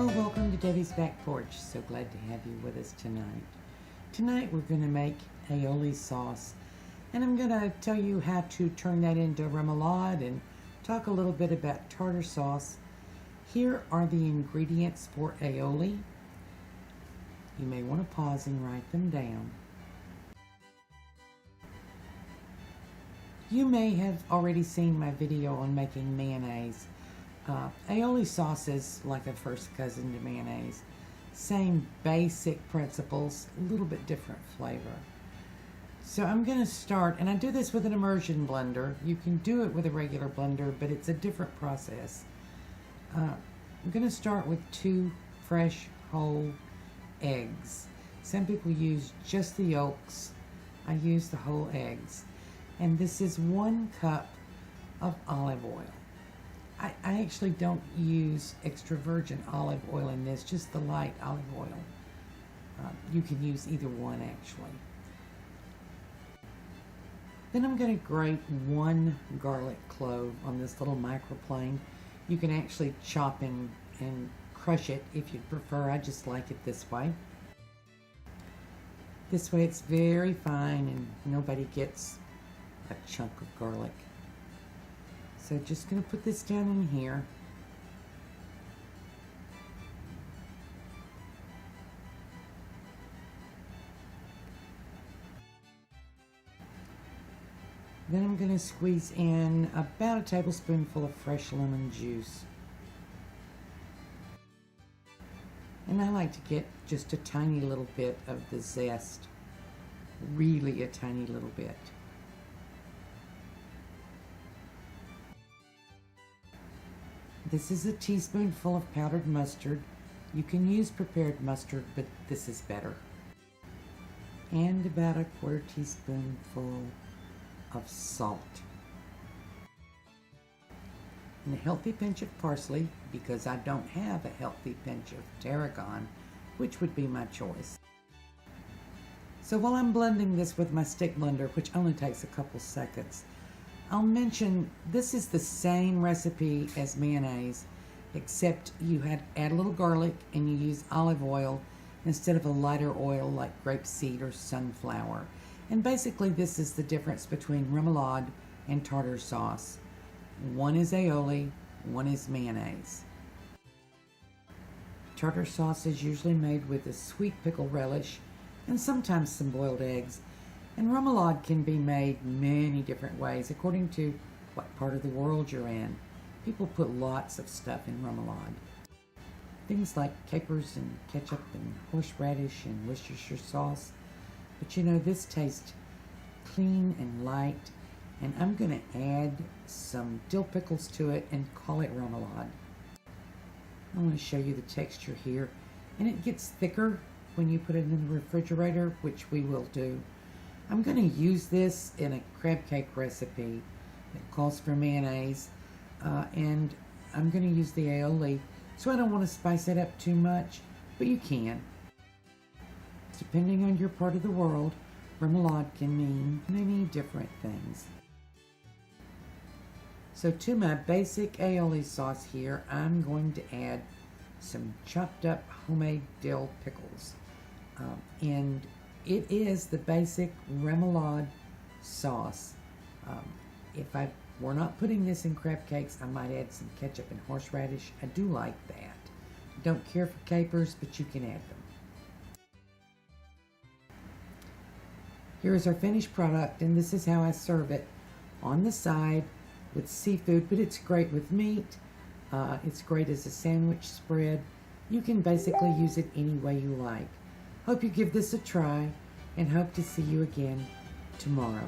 Well, welcome to Debbie's Back Porch. So glad to have you with us tonight. Tonight we're going to make aioli sauce, and I'm going to tell you how to turn that into remoulade and talk a little bit about tartar sauce. Here are the ingredients for aioli. You may want to pause and write them down. You may have already seen my video on making mayonnaise. Aioli sauce is like a first cousin to mayonnaise. Same basic principles, a little bit different flavor. So I'm going to start, and I do this with an immersion blender. You can do it with a regular blender, but it's a different process. I'm going to start with 2 fresh whole eggs. Some people use just the yolks. I use the whole eggs. And this is 1 cup of olive oil. I actually don't use extra virgin olive oil in this, just the light olive oil. You can use either one actually. Then I'm going to grate 1 garlic clove on this little microplane. You can actually chop and crush it if you'd prefer. I just like it this way. This way it's very fine and nobody gets a chunk of garlic. So just going to put this down in here. Then I'm going to squeeze in about a tablespoonful of fresh lemon juice. And I like to get just a tiny little bit of the zest. Really a tiny little bit. This is a teaspoonful of powdered mustard. You can use prepared mustard, but this is better. And about a 1/4 teaspoonful of salt. And a healthy pinch of parsley, because I don't have a healthy pinch of tarragon, which would be my choice. So while I'm blending this with my stick blender, which only takes a couple seconds, I'll mention this is the same recipe as mayonnaise, except you add a little garlic and you use olive oil instead of a lighter oil like grapeseed or sunflower. And basically this is the difference between remoulade and tartar sauce. One is aioli, one is mayonnaise. Tartar sauce is usually made with a sweet pickle relish and sometimes some boiled eggs. And remoulade can be made many different ways according to what part of the world you're in. People put lots of stuff in remoulade. Things like capers and ketchup and horseradish and Worcestershire sauce. But you know, this tastes clean and light. And I'm going to add some dill pickles to it and call it remoulade. I want to show you the texture here. And it gets thicker when you put it in the refrigerator, which we will do. I'm going to use this in a crab cake recipe that calls for mayonnaise, and I'm going to use the aioli, so I don't want to spice it up too much, but you can. Depending on your part of the world, remoulade can mean many different things. So to my basic aioli sauce here, I'm going to add some chopped up homemade dill pickles, and it is the basic remoulade sauce. If I were not putting this in crab cakes, I might add some ketchup and horseradish. I do like that. Don't care for capers, but you can add them. Here is our finished product, and this is how I serve it. On the side with seafood, but it's great with meat. It's great as a sandwich spread. You can basically use it any way you like. Hope you give this a try and hope to see you again tomorrow.